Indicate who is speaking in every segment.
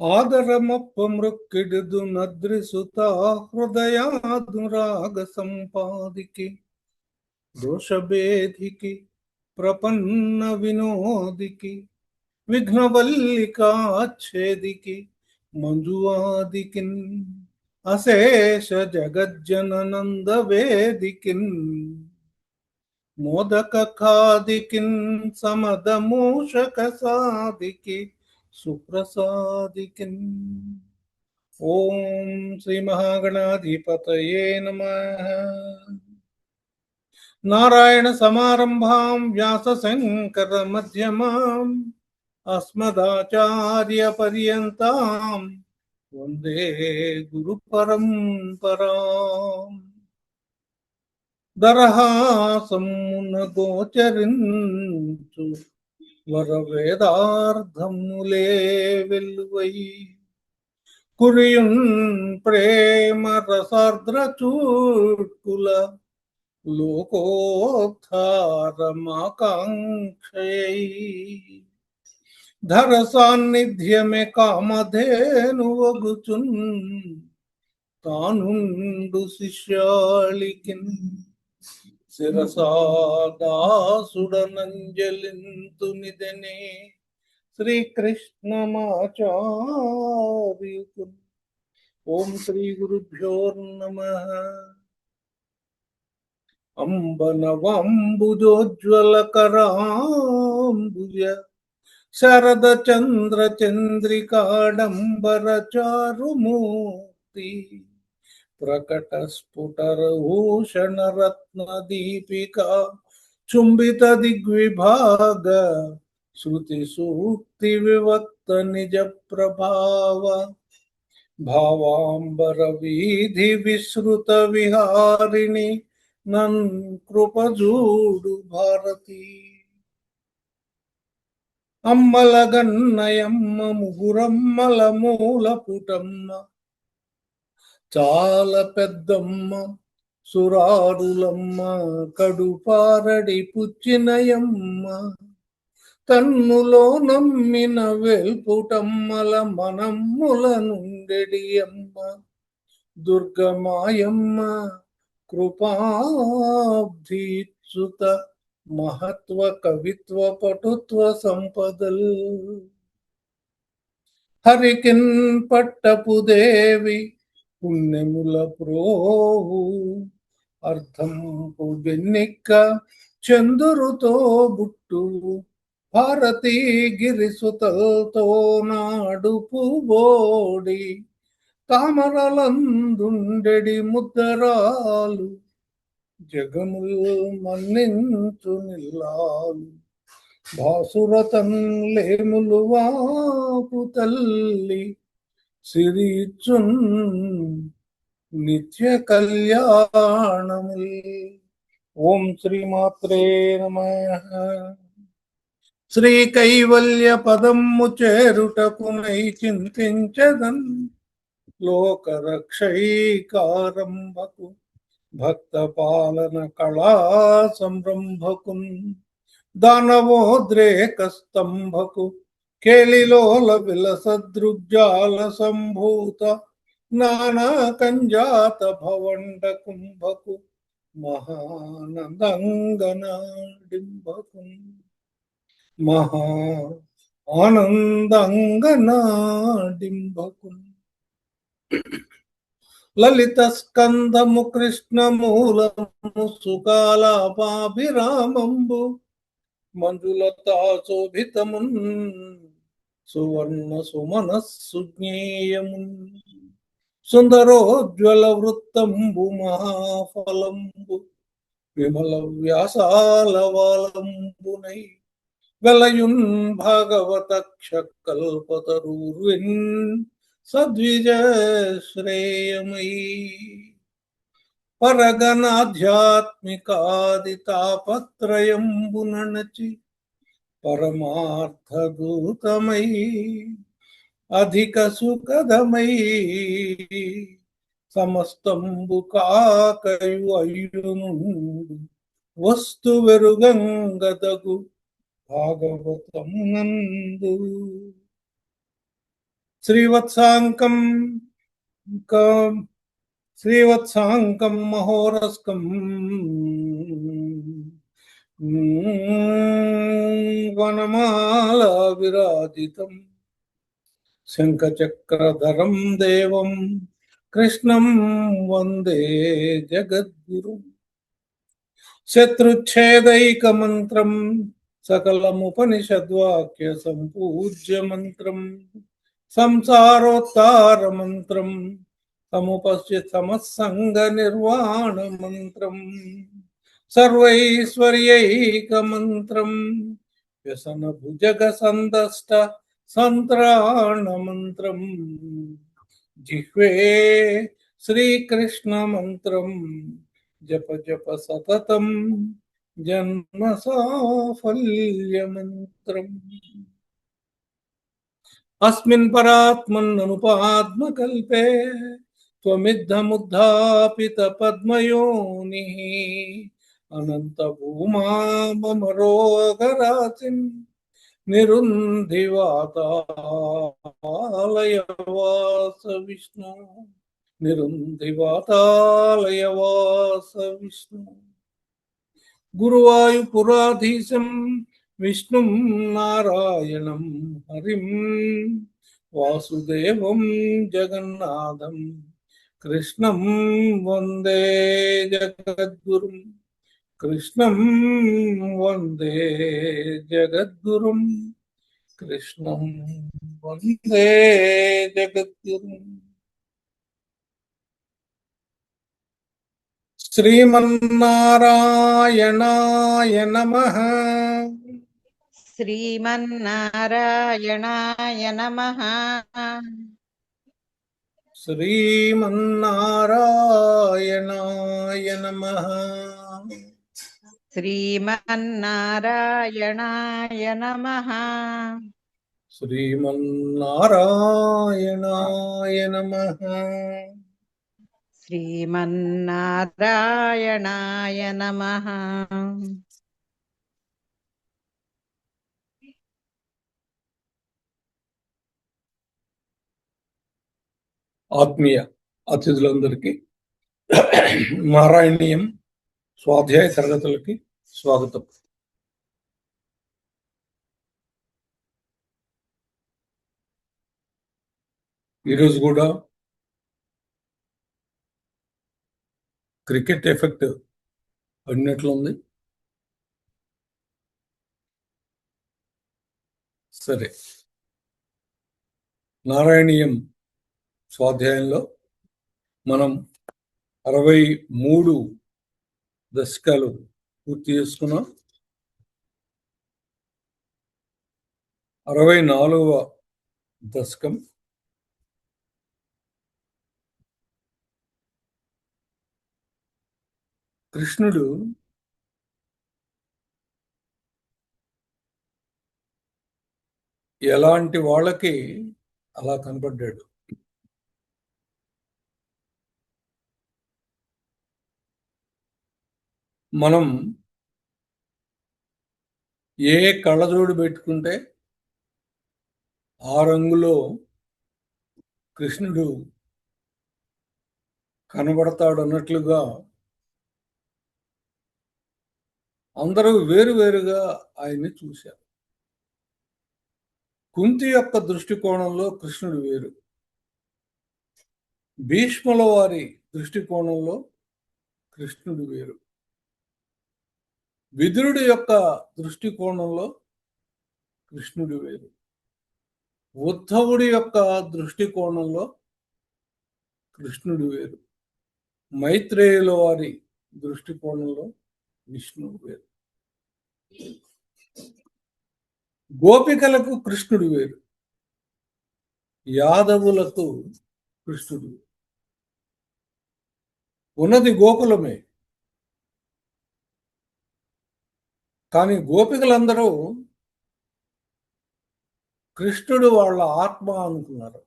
Speaker 1: ఆదరమప్ప మృక్కిడిదు నద్రిసుత హృదయాదురాగ సంపాదికి దోషభేదికి ప్రపన్న వినోదికి విఘ్నవల్లికాచ్ఛేదికి మంజువాదికిన్ అశేష జగజ్జననంద వేదికిన్ మోదక ఖాదికిన్ సమదమూషక సాదికి సుప్రసాదికిన్. ఓం శ్రీ మహాగణాధిపతయే నమః. నారాయణ సమారంభాం వ్యాస శంకర మధ్యమాం అస్మదాచార్య పర్యంతాం వందే గురు పరంపరాం. దరహాసమున గోచరించు వరవేదార్థములే వెల్లువై కురియున్ ప్రేమ రసార్ద్ర చూట్కుల లోకోద్ధారమాకాంక్షయై ధర సాన్నిధ్యమే కామధేనువగుచున్ తానుండు శిష్యాళికిన్ శిరసాదాసుడనంజలింతునిదనే శ్రీకృష్ణమాచార్యుకు. ఓం శ్రీ గురుభ్యో నమః. అంబనవాంబుజోజ్వలకరాంబుజ శరద చంద్ర చంద్రికాడంబర చారుమూర్తి ప్రకట స్ఫుటరభూషణ రత్న దీపిక చుంబిత దిగ్విభాగ శృతి సూక్తి వివక్త నిజ ప్రభావ భావాంబర వీధి విశ్రుత విహారిణి నన్ కృపజూడు భారతి. అమ్మలగన్నయమ్మ ముగురమ్మల మూల పుటమ్మ చాలా పెద్దమ్మ సురారులమ్మ కడుపారడి పుచ్చినయమ్మ తన్నులో నమ్మిన వెల్పుటమ్మల మనమ్ముల నుండెడి అమ్మ దుర్గమాయమ్మ కృపాబ్ధీత్సుత మహత్వ కవిత్వ పటుత్వ సంపదల్ హరికిన్ పట్టపుదేవి పుణ్యముల ప్రోవు అర్థంపు వెన్నిక్క చందురుతో బుట్టు భారతీ గిరిసుతల్తో నాడుపు బోడి తామరలందుండెడి ముద్దరాలు జగముల్ మన్నించు నిల్లాలు భాసురతన్ లేములు వాపు తల్లి సిరిచున్ నిత్య కళ్యాణముల్. ఓం శ్రీమాత్రే నమః. శ్రీ కైవల్య పదమ్ము చేరుటకునై చింతించదన్ లోకరక్షైకారంభకు భక్త పాలన కళా సంరంభకున్ దానవోద్రేక స్తంభకు కేలిలోల విలసదృగ్జాల సంభూత నానా కంజాత భవండ కుంభకు మహానందంగనాడింభకు మహా ఆనందంగనాడింభకు. లలిత స్కంధము కృష్ణమూలము సుకాలాపాభిరామంబు మంజులతా శోభితమున్ సువర్ణ సుమనస్సుజ్ఞేయమున్ సుందరోజ్వల వృత్తంబు మహాఫలంబు విమల వ్యాసాల వాలంబునై వెలయున్ భాగవత క్షకల్పతరూర్విన్ సద్విజ శ్రేయమయీ పరగణాధ్యాత్మికాది తాపత్రయంబునచి పరమార్థదూతమై అధిక సుఖదమై సమస్తంబు కాకయు అయ్యునుండు వస్తు వెరుగంగదగు భాగవతం నందు. శ్రీవత్సాంకం శ్రీవత్సాంకం మహోరస్కం వనమాల విరాజితం శంఖచక్రధరం దేవం కృష్ణం వందే జగద్గురు శత్రుచ్ఛేదైకమంత్రం సకలముపనిషద్వాక్య సంపూజ్య మంత్రం సంసారోత్తార మంత్రం సముపస్య సమస్సంగ నిర్వాణ మంత్రం సర్వైశ్వర్యైక మంత్రం వ్యసన భుజగ సందష్ట సంత్రాణ మంత్రం జిహ్వే శ్రీకృష్ణ మంత్రం జప జప సతతం జన్మ సాఫల్య మంత్రం అస్మిన్ పరాత్మన్నుపాద్మకల్పే త్వమిద్ధముద్ధాపిత పద్మయోనిః అనంత భూమా మమ రోగరాశిన్ నిరుంధివాతాలయవాస విష్ణు నిరుంధివాతాలయవాస విష్ణు గురువాయుపురాధీశం విష్ణుం నారాయణం హరిం వాసుదేవం జగన్నాథం కృష్ణం వందే జగద్గురుం కృష్ణం వందే జగద్గురుం కృష్ణం వందే జగద్గురుం శ్రీమన్నారాయణాయ నమః
Speaker 2: శ్రీమన్నారాయణాయ నమః
Speaker 1: శ్రీమన్నారాయణాయ నమః
Speaker 2: శ్రీమన్నారాయణాయ నమః
Speaker 1: శ్రీమన్నారాయణాయ నమః
Speaker 2: శ్రీమన్నారాయణాయ నమః
Speaker 1: ఆత్మీయ అతిథులందరికీ నారాయణీయం స్వాధ్యాయ తరగతులకి స్వాగతం. ఈరోజు కూడా క్రికెట్ ఎఫెక్ట్ పడినట్లుంది. సరే, నారాయణీయం స్వాధ్యాయంలో మనం 63 దశకాలు పూర్తి చేసుకున్నాం. 64వ దశకం కృష్ణుడు ఎలాంటి వాళ్ళకి అలా కనపడ్డాడు. మనం ఏ కళ్ళజోడు పెట్టుకుంటే ఆ రంగులో కృష్ణుడు కనబడతాడు అన్నట్లుగా అందరూ వేరువేరుగా ఆయన్ని చూశారు. కుంతి యొక్క దృష్టికోణంలో కృష్ణుడు వేరు, భీష్ముల వారి దృష్టికోణంలో కృష్ణుడు వేరు, విదురుడి యొక్క దృష్టికోణంలో కృష్ణుడు వేరు, ఉద్ధవుడి యొక్క దృష్టికోణంలో కృష్ణుడు వేరు, మైత్రేయుల వారి దృష్టికోణంలో విష్ణువు వేరు, గోపికలకు కృష్ణుడు వేరు, యాదవులకు కృష్ణుడు వేరు. ఉన్నది గోకులమే, కానీ గోపికలందరూ కృష్ణుడు వాళ్ళ ఆత్మ అనుకున్నారు.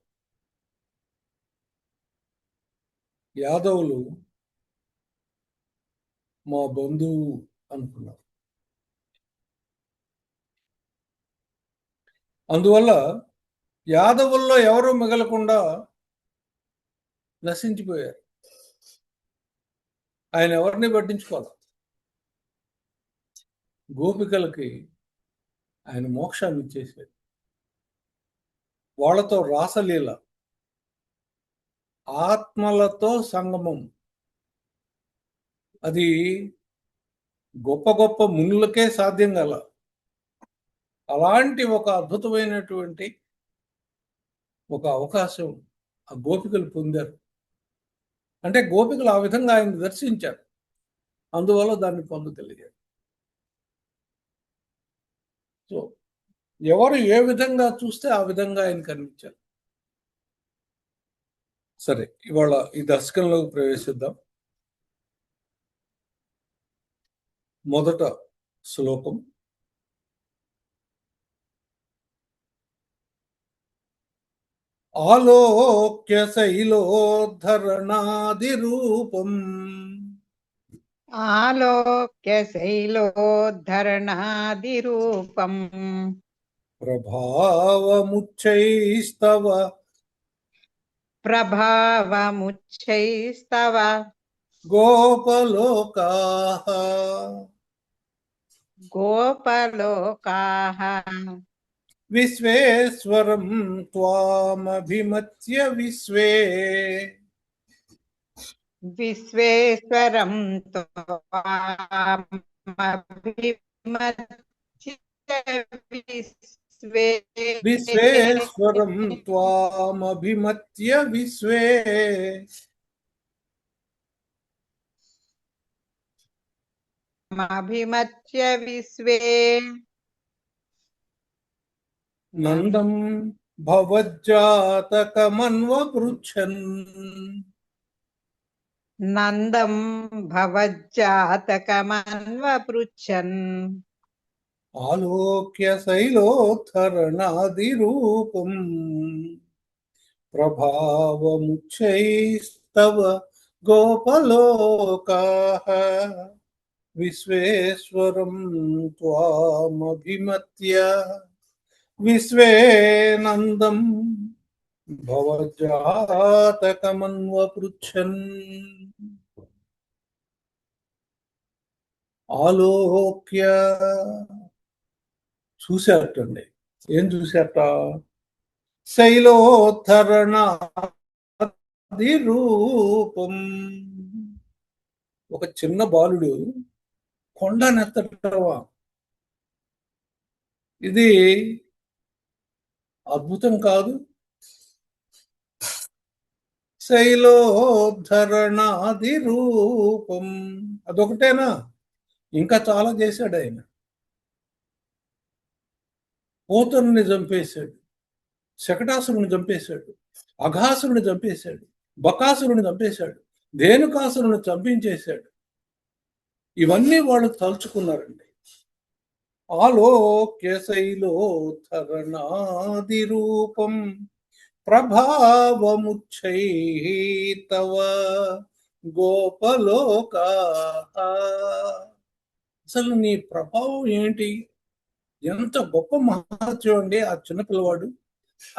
Speaker 1: యాదవులు మా బంధువు అనుకున్నారు. అందువల్ల యాదవుల్లో ఎవరూ మిగలకుండా నశించిపోయారు. ఆయన ఎవరిని పట్టించుకోవాలి. గోపికలకి ఆయన మోక్షాన్ని ఇచ్చేసాడు. వాళ్ళతో రాసలీల, ఆత్మలతో సంగమం. అది గొప్ప గొప్ప మునులకే సాధ్యం గల అలాంటి ఒక అద్భుతమైనటువంటి ఒక అవకాశం ఆ గోపికలు పొందారు. అంటే గోపికలు ఆ విధంగా ఆయన దర్శించారు, అందువల్ల దాన్ని పొందగలిగారు. సో ఎవరు ఏ విధంగా చూస్తే ఆ విధంగా ఆయన కనిపించారు. సరే, ఇవాళ ఈ దర్శకంలోకి ప్రవేశిద్దాం. మొదట శ్లోకం. ఆలోక్య శైలోద్ధరణాది రూపం
Speaker 2: ఆలోక్య శైలోద్ధరణాదిరూపం
Speaker 1: ప్రభావముచ్చైస్తవ
Speaker 2: ప్రభావముచ్చైస్తవ
Speaker 1: గోపలోకాః
Speaker 2: గోపలోకాః
Speaker 1: విశ్వేశ్వరం త్వామభిమత్య విశ్వే
Speaker 2: విశ్వేశ్వరం త్వామభిమత్య విశ్వే
Speaker 1: విశ్వేశ్వరం త్వామభిమత్య విశ్వే
Speaker 2: అభిమత్య విశ్వే
Speaker 1: నందం భవజ్జాతకమన్వపృచ్ఛన్
Speaker 2: నందం భవజ్జాతకమన్వపృచ్ఛన్
Speaker 1: ఆలోక్య శైలోద్ధరణాదిరూపం ప్రభావముచ్చైస్తవ గోపలోకాః విశ్వేశ్వరం త్వామభిమత్య విశ్వే నందం భవజాతకమన్వపృచ్ఛన్. ఆలోక్య చూశారటండి. ఏం చూశారట? శైలోద్ధరణాది రూపం. ఒక చిన్న బాలుడు కొండనెత్తటవా, ఇది అద్భుతం కాదు? శైలోద్ధరణాది రూపం అదొకటేనా? ఇంకా చాలా చేశాడు ఆయన. పోతరుని చంపేశాడు, శకటాసురుని చంపేశాడు, అఘాసురుని చంపేశాడు, బకాసురుని చంపేశాడు, ధేనుకాసురుని చంపించేశాడు. ఇవన్నీ వాళ్ళు తలుచుకున్నారండి. ఆలోక్య శైలోద్ధరణాది రూపం ప్రభావముచ్చైతవ గోపలోకాః. అసలు నీ ప్రభావం ఏంటి? ఎంత గొప్ప మహత్యం అండి ఆ చిన్నపిల్లవాడు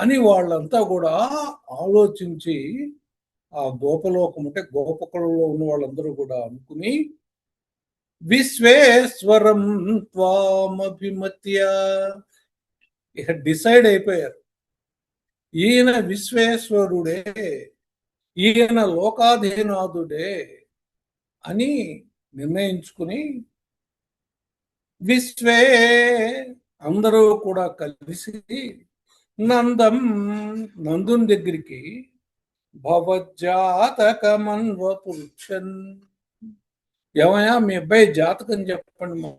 Speaker 1: అని వాళ్ళంతా కూడా ఆలోచించి, ఆ గోపలోకం అంటే గోపకులలో ఉన్న వాళ్ళందరూ కూడా అనుకుని విశ్వేశ్వరం త్వామభిమత్య ఇక డిసైడ్ అయిపోయారు. ఈయన విశ్వేశ్వరుడే, ఈయన లోకాధీనాథుడే అని నిర్ణయించుకుని విశ్వే అందరూ కూడా కలిసి నందం నందుని దగ్గరికి భవజ్జాతకమన్వపృచ్ఛన్. ఏమయ్యా మీ అబ్బాయి జాతకం చెప్పండి మా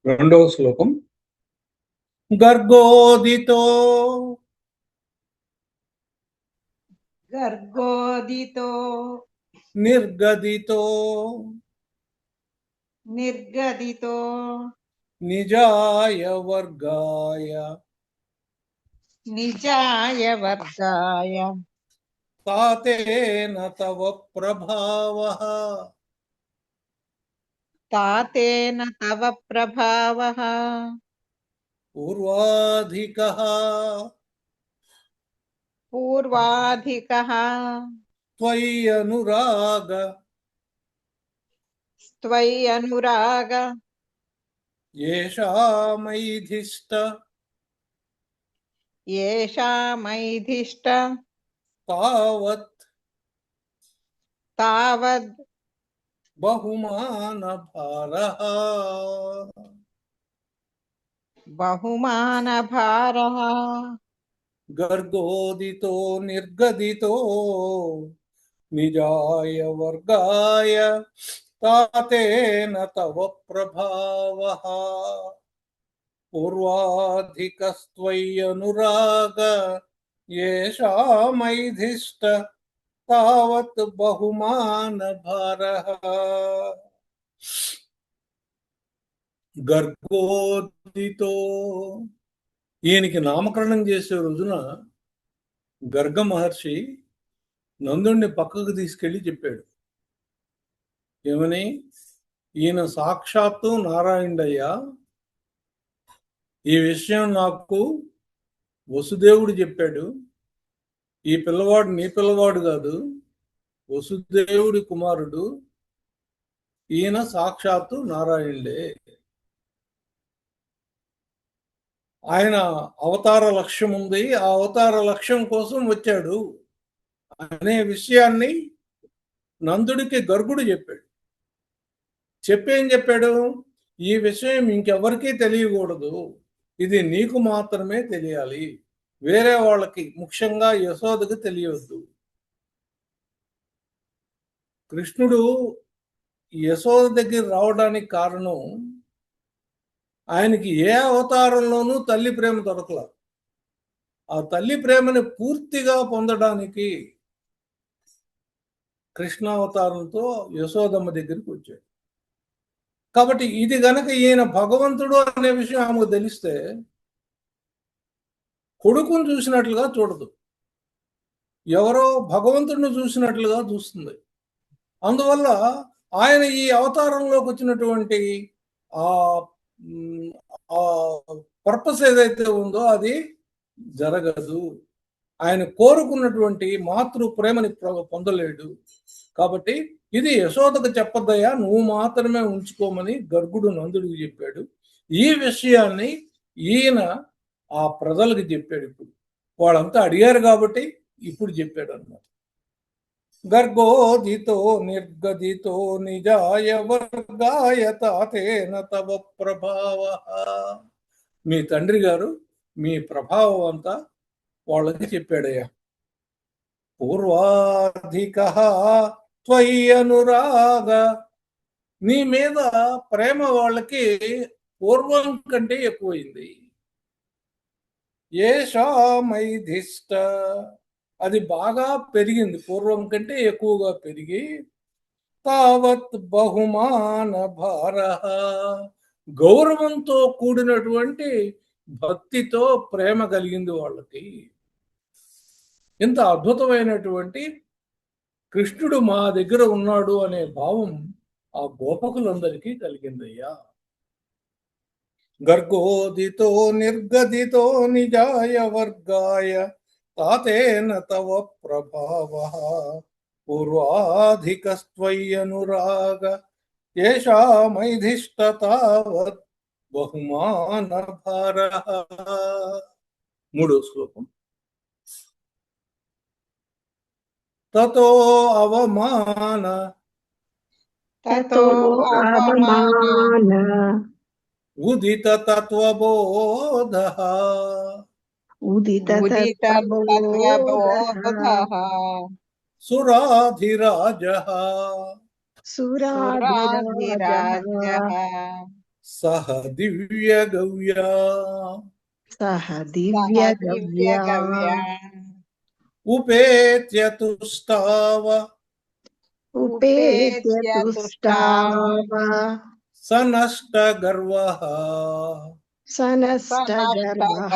Speaker 1: రెండవ శ్లోకం. గర్గోదితో
Speaker 2: గర్గోదితో
Speaker 1: నిర్గదితో
Speaker 2: నిర్గదితో
Speaker 1: నిజాయ వర్గాయ
Speaker 2: నిజాయ వర్గాయ
Speaker 1: తాతేన తవ ప్రభావః
Speaker 2: తాతేన తవ ప్రభావః
Speaker 1: పూర్వాధికః
Speaker 2: పూర్వాధికః
Speaker 1: త్వయ్యనురాగ
Speaker 2: త్వయ్యనురాగ
Speaker 1: యేషామైధిష్ట
Speaker 2: యేషామైధిష్ట
Speaker 1: తావత్
Speaker 2: తావద్
Speaker 1: బహుమానభారః.
Speaker 2: బహుమానభారః.
Speaker 1: గర్గోదితో నిర్గదితో నిజాయ వర్గాయ తాతేన తవ ప్రభావః పూర్వాధికస్త్వయ్యనురాగ యేషామైధిష్ట తావత్ బహుమానభారః. గర్గోదితో, ఈయనకి నామకరణం చేసే రోజున గర్గ మహర్షి నందుణ్ణి పక్కకు తీసుకెళ్లి చెప్పాడు. ఏమని? ఈయన సాక్షాత్తు నారాయణుడయ్యా, ఈ విషయం నాకు వసుదేవుడు చెప్పాడు. ఈ పిల్లవాడు నీ పిల్లవాడు కాదు, వసుదేవుడి కుమారుడు. ఈయన సాక్షాత్తు నారాయణుడే. ఆయన అవతార లక్ష్యం ఉంది, ఆ అవతార లక్ష్యం కోసం వచ్చాడు అనే విషయాన్ని నందుడికి గర్గుడు చెప్పాడు. చెప్పేం చెప్పాడు? ఈ విషయం ఇంకెవరికీ తెలియకూడదు, ఇది నీకు మాత్రమే తెలియాలి, వేరే వాళ్ళకి, ముఖ్యంగా యశోదకి తెలియవద్దు. కృష్ణుడు యశోద దగ్గర రావడానికి కారణం, ఆయనకి ఏ అవతారంలోనూ తల్లి ప్రేమ దొరకల. ఆ తల్లి ప్రేమని పూర్తిగా పొందడానికి కృష్ణావతారంతో యశోదమ్మ దగ్గరికి వచ్చాడు. కాబట్టి ఇది గనక ఈయన భగవంతుడు అనే విషయం ఆమెకు తెలిస్తే కొడుకును చూసినట్లుగా చూడదు, ఎవరో భగవంతుడిని చూసినట్లుగా చూస్తుంది. అందువల్ల ఆయన ఈ అవతారంలోకి వచ్చినటువంటి ఆ పర్పస్ ఏదైతే ఉందో అది జరగదు. ఆయన కోరుకున్నటువంటి మాతృ ప్రేమని పొందలేడు. కాబట్టి ఇది యశోదకు చెప్పద్దయ్యా, నువ్వు మాత్రమే ఉంచుకోమని గర్గుడు నందుడికి చెప్పాడు. ఈ విషయాన్ని ఈయన ఆ ప్రజలకు చెప్పాడు. ఇప్పుడు వాళ్ళంతా అడిగారు కాబట్టి ఇప్పుడు చెప్పాడు అన్నమాట. గర్గోదితో నిర్గదితో నిజాయ వర్గాయ తాతేన తవ ప్రభావః. మీ తండ్రి గారు మీ ప్రభావం అంతా వాళ్ళకి చెప్పాడయ్యా. పూర్వాధికః త్వయ్యనురాగ, నీ మీద ప్రేమ వాళ్ళకి పూర్వం కంటే ఎక్కువైంది. యేషామైధిష్ట, అది బాగా పెరిగింది, పూర్వం కంటే ఎక్కువగా పెరిగి. తావత్ బహుమాన భారః, గౌరవంతో కూడినటువంటి భక్తితో ప్రేమ కలిగింది వాళ్ళకి. ఇంత అద్భుతమైనటువంటి కృష్ణుడు మా దగ్గర ఉన్నాడు అనే భావం ఆ గోపకులందరికీ కలిగిందయ్యా. గర్గోదితో నిర్గదితో నిజాయ వర్గాయ తాతేన తవ ప్రభావః పూర్వాధికస్త్వయ్యనురాగ యేషామైధిష్ట తావత్ బహుమాన భారః. మూడో శ్లోకం. తతో అవమాన ఉదిత తత్వబోధః సురాధిరాజః సహ దివ్య గవ్యా
Speaker 3: సహ దివ్య గవ్యా
Speaker 2: గవ్యా
Speaker 1: ఉపేత్య తుష్టావ
Speaker 3: ఉపేత్య తుష్టావ
Speaker 1: సనష్ట గర్వః
Speaker 3: సనష్ట గర్వః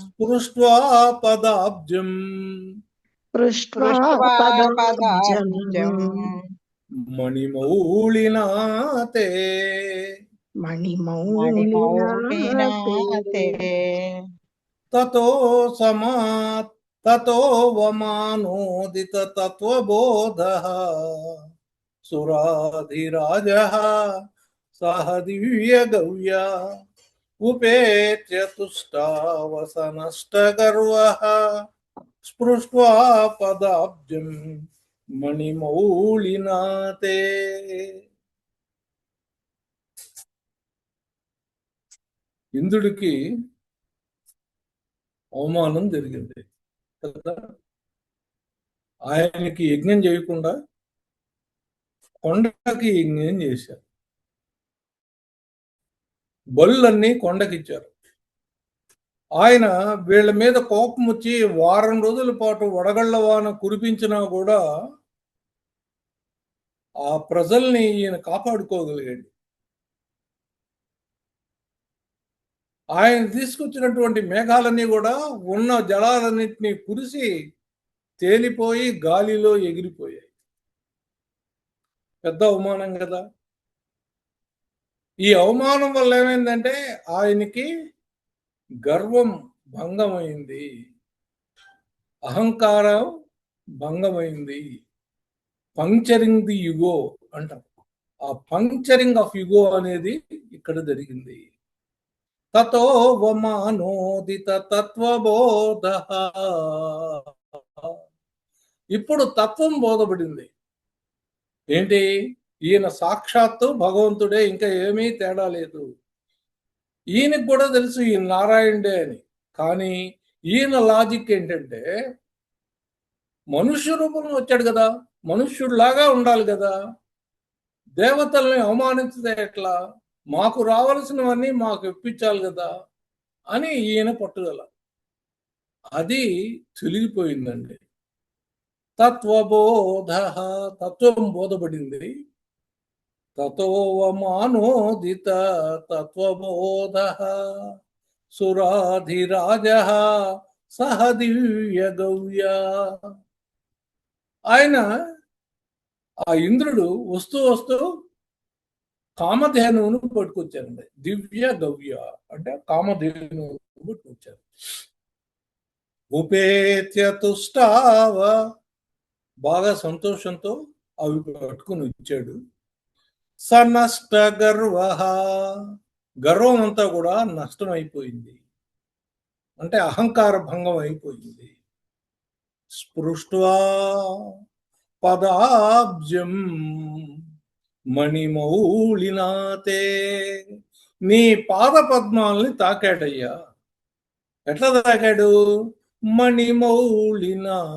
Speaker 1: స్పృష్ట్వా పదాబ్జం
Speaker 3: పృష్ట్వా పదాబ్జం
Speaker 1: మణిమౌళినా తే
Speaker 3: మణిమౌళినాతే
Speaker 1: తతో సమాత్ తతో వమానోదిత తత్వబోధః సురాధిరాజః సహ దివ్య గవ్యా ఉపేత్య తుష్టావసనష్ట గర్వః స్పృష్ట్వా పదాబ్జం మణిమౌళినా తే. ఇంద్రుడికి అవమానం జరిగింది కదా. ఆయనకి యజ్ఞం చేయకుండా కొండకి యజ్ఞం చేశారు. బలులన్నీ కొండకిచ్చారు. ఆయన వీళ్ళ మీద కోపం వచ్చి వారం రోజుల పాటు వడగళ్ల వాన కురిపించినా కూడా ఆ ప్రజల్ని ఈయన కాపాడుకోగలిగాడు. ఆయన తీసుకొచ్చినటువంటి మేఘాలన్నీ కూడా ఉన్న జలాలన్నింటినీ కురిసి తేలిపోయి గాలిలో ఎగిరిపోయాయి. పెద్ద అవమానం కదా. ఈ అవమానం వల్ల ఏమైందంటే ఆయనకి గర్వం భంగమైంది, అహంకారం భంగమైంది. పంక్చరింగ్ ది యుగో అంటాం. ఆ పంక్చరింగ్ ఆఫ్ యుగో అనేది ఇక్కడ జరిగింది. తతో వమానోదిత తత్వబోధ. ఇప్పుడు తత్వం బోధపడింది. ఏంటి? ఈయన సాక్షాత్తు భగవంతుడే, ఇంకా ఏమీ తేడా లేదు. ఈయనకు కూడా తెలుసు ఈయన నారాయణుడే అని. కానీ ఈయన లాజిక్ ఏంటంటే మనుష్య రూపంలో వచ్చాడు కదా, మనుష్యుడిలాగా ఉండాలి కదా, దేవతల్ని అవమానించదే ఎట్లా, మాకు రావాల్సినవన్నీ మాకు ఇప్పించాలి కదా అని ఈయన పట్టుదల. అది తొలగిపోయిందండి. తత్వబోధ, తత్వం బోధపడింది. తతోవమానోదిత తత్వబోధ సురాధిరాజః సహ దివ్య గవ్యా. ఆయన ఆ ఇంద్రుడు వస్తూ వస్తూ కామధేనువును పట్టుకొచ్చారండి. దివ్య గవ్య అంటే కామధేనువు పట్టుకొచ్చారు. ఉపేత్య తుష్టావ, బాగా సంతోషంతో అవి పట్టుకుని వచ్చాడు. సనష్ట గర్వ, గర్వం అంతా కూడా నష్టం అయిపోయింది, అంటే అహంకార భంగం అయిపోయింది. స్పృష్ట్వా పదాబ్జం మణిమౌళినాతే, నీ పాద పద్మాల్ని తాకాడయ్యా. ఎట్లా తాకాడు? మణిమౌళినాతే,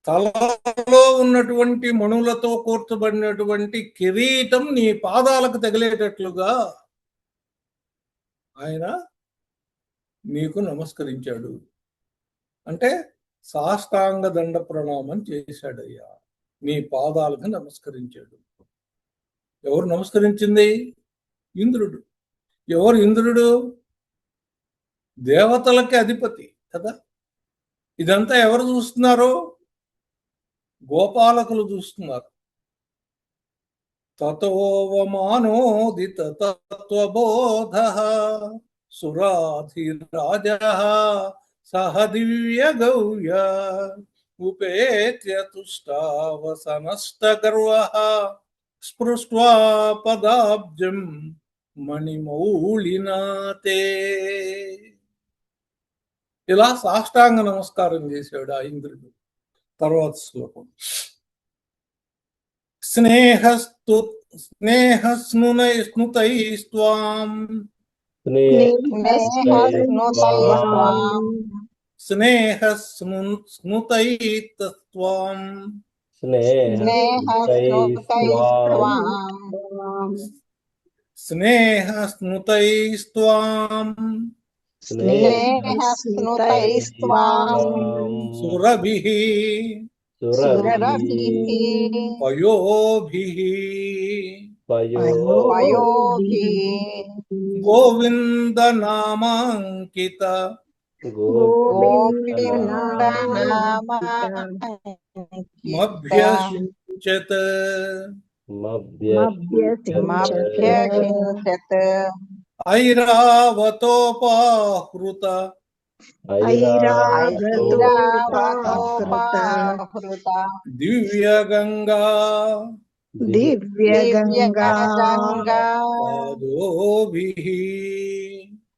Speaker 1: తలలో ఉన్నటువంటి మణులతో కూర్చబడినటువంటి కిరీటం నీ పాదాలకు తగిలేటట్లుగా ఆయన నీకు నమస్కరించాడు. అంటే సాష్టాంగ దండ ప్రణామం చేశాడయ్యా, నీ పాదాలకు నమస్కరించాడు. ఎవరు నమస్కరించింది? ఇంద్రుడు. ఎవరు ఇంద్రుడు? దేవతలకి అధిపతి కదా. ఇదంతా ఎవరు చూస్తున్నారు? గోపాలకులు చూస్తున్నారు. తతోవమానోదిత తత్వబోధ సురాధిరాజః సహ దివ్య గవ్య ఉపేత్య తుష్టావసనష్ట గర్వః స్పృష్ట్వా పదాబ్జం మణిమౌళినాతే. ఇలా సాష్టాంగ నమస్కారం చేశాడు ఆ ఇంద్రుడు. తర్వాత శ్లోకం. స్నేహస్నుతైస్త్వాం స్నేహస్నుతైస్త్వాం
Speaker 2: స్నేహస్నుతైస్త్వాం
Speaker 1: స్నేహస్నుతైస్త్వాం
Speaker 2: స్నేహస్నుతైస్త్వాం
Speaker 1: సురభిః
Speaker 2: సురభిః
Speaker 1: పయోభిః
Speaker 2: పయోభిః
Speaker 1: గోవిందనామాంకిత
Speaker 2: గోవిందనామాంకిత
Speaker 1: మభ్యసించత్
Speaker 2: మభ్యసించత్
Speaker 1: ఐరావతోపాహృత
Speaker 2: ఐరావతోపాహృత
Speaker 1: దివ్యగంగా
Speaker 3: దివ్యగంగా
Speaker 1: పాదోభిః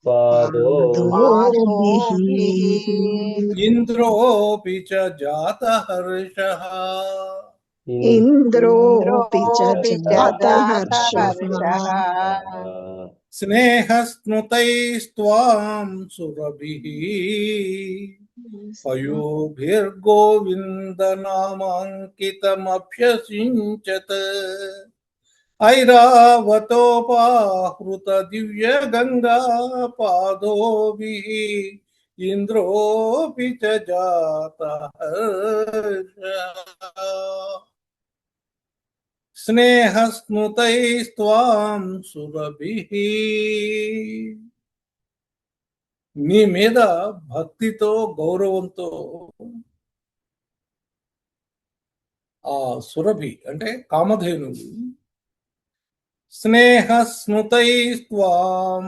Speaker 3: పాదోభిః
Speaker 1: ఇంద్రోపి చ జాతహర్షః
Speaker 3: ఇంద్రోపి చ జాతహర్షః
Speaker 1: స్నేహస్నుతైస్త్వాం సురభిః పయోభిర్గోవిందనామాంకితమభ్యసించత్ ఐరావతోపాహృత దివ్యగంగా పాదోభిః ఇంద్రోపి చ జాతహర్షః స్నేహస్నుతైస్త్వాం సురభిః. నీ మీద భక్తితో గౌరవంతో ఆ సురభి అంటే కామధేనువు స్నేహస్నుతైస్త్వాం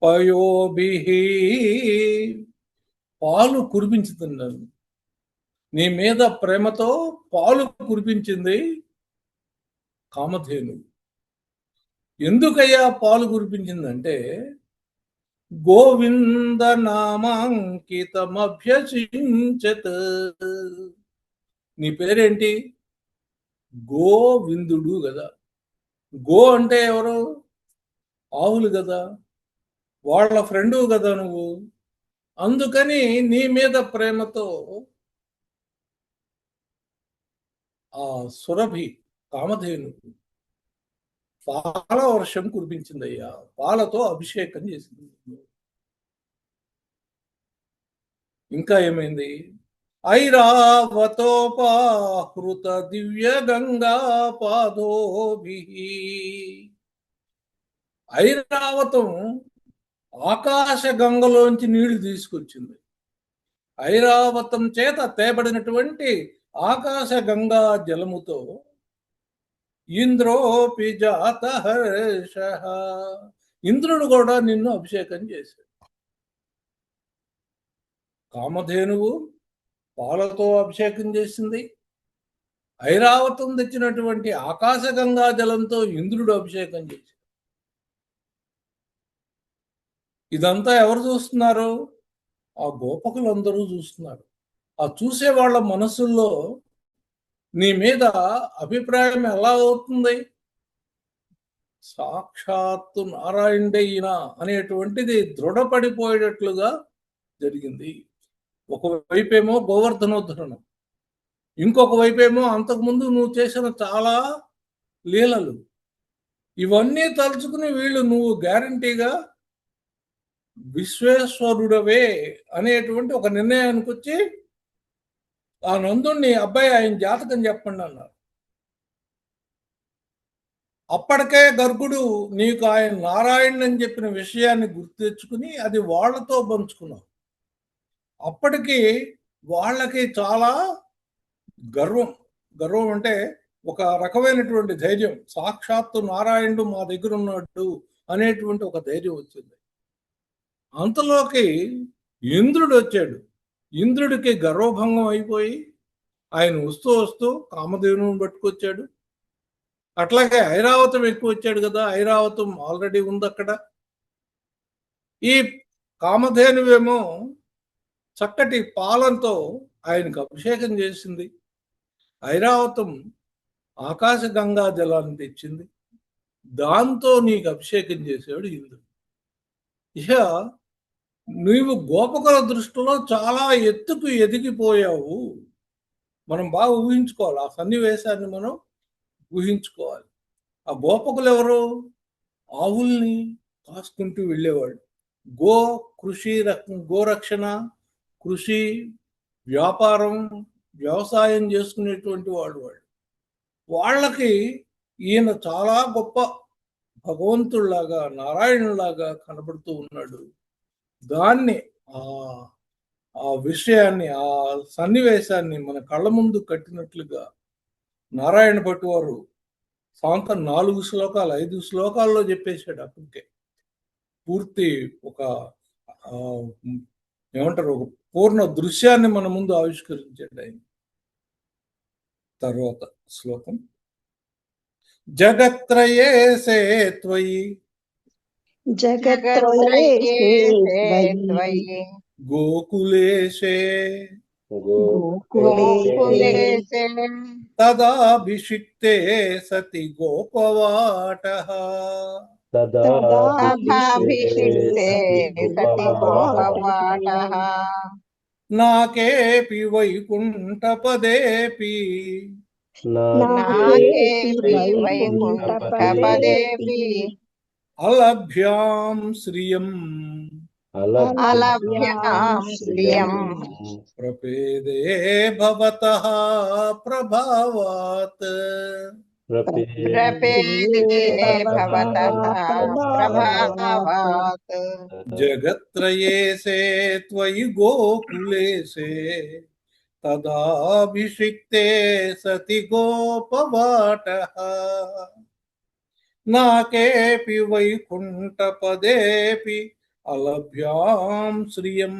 Speaker 1: పయోభిః పాలు కురిపించుతున్నాను. నీ మీద ప్రేమతో పాలు కురిపించింది కామధేను. ఎందుకయ్యా పాలు కురిపించిందంటే గోవింద నామాంకితమభ్యసించత్. నీ పేరేంటి? గోవిందుడు కదా. గో అంటే ఎవరు? ఆవులు కదా, వాళ్ళ ఫ్రెండు కదా నువ్వు. అందుకని నీ మీద ప్రేమతో ఆ సురభి కామధేను పాల వర్షం కురిపించిందయ్యా, పాలతో అభిషేకం చేసింది. ఇంకా ఏమైంది? ఐరావతోపాహృత దివ్య గంగా పాదోభిః. ఐరావతం ఆకాశ గంగలోంచి నీళ్లు తీసుకొచ్చింది. ఐరావతం చేత తేబడినటువంటి ఆకాశ గంగా జలముతో ఇంద్రోపి జాతహర్షః. ఇంద్రుడు కూడా నిన్ను అభిషేకం చేశాడు. కామధేనువు పాలతో అభిషేకం చేసింది. ఐరావతం తెచ్చినటువంటి ఆకాశ గంగా జలంతో ఇంద్రుడు అభిషేకం చేశాడు. ఇదంతా ఎవరు చూస్తున్నారు? ఆ గోపకులందరూ చూస్తున్నారు. ఆ చూసే వాళ్ళ మనసుల్లో నీ మీద అభిప్రాయం ఎలా అవుతుంది? సాక్షాత్తు నారాయణుడే ఈయన అనేటువంటిది దృఢపడిపోయేటట్లుగా జరిగింది. ఒకవైపేమో గోవర్ధనోద్ధరణం, ఇంకొక వైపేమో అంతకుముందు నువ్వు చేసిన చాలా లీలలు. ఇవన్నీ తలుచుకుని వీళ్ళు నువ్వు గ్యారంటీగా విశ్వేశ్వరుడవే అనేటువంటి ఒక నిర్ణయానికి వచ్చి ఆ నందుణ్ణి అబ్బాయి ఆయన జాతకం చెప్పండి అన్నారు. అప్పటికే గర్గుడు నీకు ఆయన నారాయణ అని చెప్పిన విషయాన్ని గుర్తు తెచ్చుకుని అది వాళ్లతో పంచుకున్నావు. అప్పటికి వాళ్ళకి చాలా గర్వం అంటే ఒక రకమైనటువంటి ధైర్యం, సాక్షాత్తు నారాయణుడు మా దగ్గర ఉన్నాడు అనేటువంటి ఒక ధైర్యం వచ్చింది. అంతలోకి ఇంద్రుడు వచ్చాడు. ఇంద్రుడికి గర్వభంగం అయిపోయి ఆయన వస్తూ వస్తూ కామధేనువుని పట్టుకొచ్చాడు. అట్లాగే ఐరావతం ఎక్కువ వచ్చాడు కదా, ఐరావతం ఆల్రెడీ ఉంది అక్కడ. ఈ కామధేనువేమో చక్కటి పాలంతో ఆయనకు అభిషేకం చేసింది. ఐరావతం ఆకాశ గంగా జలాన్ని తెచ్చింది, దాంతో నీకు అభిషేకం చేశాడు ఇంద్రుడు. ఇక నీవు గోపకుల దృష్టిలో చాలా ఎత్తుకు ఎదిగిపోయావు. మనం బాగా ఊహించుకోవాలి. ఆ సన్నివేశాన్ని మనం ఊహించుకోవాలి. ఆ గోపకులు ఎవరు? ఆవుల్ని కాసుకుంటూ వెళ్ళేవాళ్ళు. గోరక్షణ, కృషి, వ్యాపారం, వ్యవసాయం చేసుకునేటువంటి వాళ్ళు. వాళ్ళకి ఈయన చాలా గొప్ప భగవంతుడిలాగా, నారాయణులాగా కనబడుతూ ఉన్నాడు. దాన్ని ఆ విషయాన్ని, ఆ సన్నివేశాన్ని మన కళ్ళ ముందు కట్టినట్లుగా నారాయణ భట్టు వారు సాంతం 4 శ్లోకాలు 5 శ్లోకాల్లో చెప్పేశాడు. అప్పటికే పూర్తి ఒక ఏమంటారు, ఒక పూర్ణ దృశ్యాన్ని మన ముందు ఆవిష్కరించాడు ఆయన. తర్వాత శ్లోకం. జగత్రయేసే త్వయి
Speaker 3: జగత్రయేసే త్వయి
Speaker 1: గోకులేశే
Speaker 3: గోకులేశే
Speaker 1: తదాభిషిక్తే సతి గోపవాటః
Speaker 2: తదాభిషిక్తే సతి గోపవాటః
Speaker 1: నాకేపి వైకుంఠపదేపి
Speaker 2: నాకేపి వైకుంఠపదేపి
Speaker 1: అలభ్యాం శ్రియం
Speaker 2: అలభ్యాం శ్రియం
Speaker 1: ప్రపేదే భవతః ప్రభావాత్
Speaker 2: ప్రపేదే భవతః ప్రభావాత్
Speaker 1: జగత్రయేసే త్వయి గోకులేశే తదాభిషిక్తే సతి గోపవాటః నాకేపి వైకుంఠపదేపి అలభ్యాం శ్రియం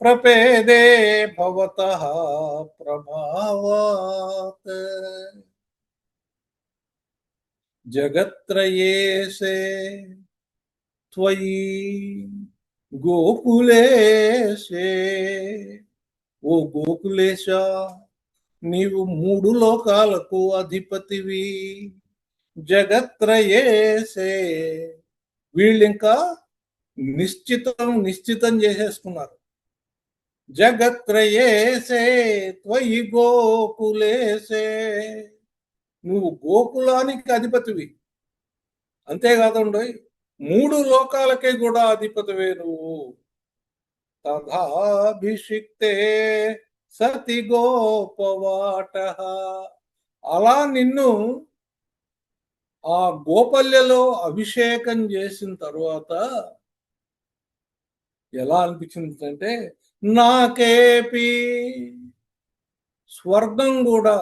Speaker 1: ప్రపేదే భవతః ప్రభావాత్ జగత్రయేసే త్వయి గోకులేశే. ఓ గోకులేశ, నీవు 3 లోకాలకు అధిపతివి. జగత్రయేసే, వీళ్ళింకా నిశ్చితం చేసేసుకున్నారు. జగత్రయేసే త్వయి గోకులేశే, నువ్వు గోకులానికి అధిపతివి. అంతేకాదండి, 3 లోకాలకే కూడా అధిపతివే నువ్వు. తథాభిషిక్తే సతి గోపవాటః, అలా నిన్ను ఆ గోపల్యలో అభిషేకం చేసిన తరువాత ఎలా అనిపించింది అంటే, నాకేపి, స్వర్గం కూడా,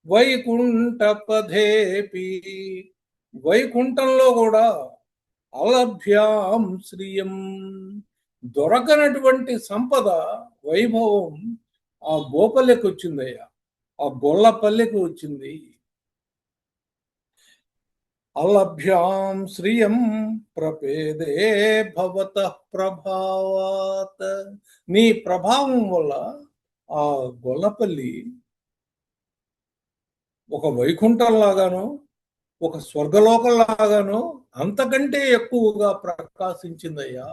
Speaker 1: వైకుంఠపదేపి, వైకుంఠంలో కూడా, అలభ్యాం శ్రియం, దొరకనటువంటి సంపద, వైభవం ఆ గోపల్యకు వచ్చిందయ్యా, ఆ గొల్లపల్లెకు వచ్చింది. అలభ్యాం శ్రియం ప్రపేదే భవతః ప్రభావాత్, నీ ప్రభావం వల్ల ఆ గొల్లపల్లి ఒక వైకుంఠం లాగానో, ఒక స్వర్గలోకం లాగానో, అంతకంటే ఎక్కువగా ప్రకాశించిందయ్యా.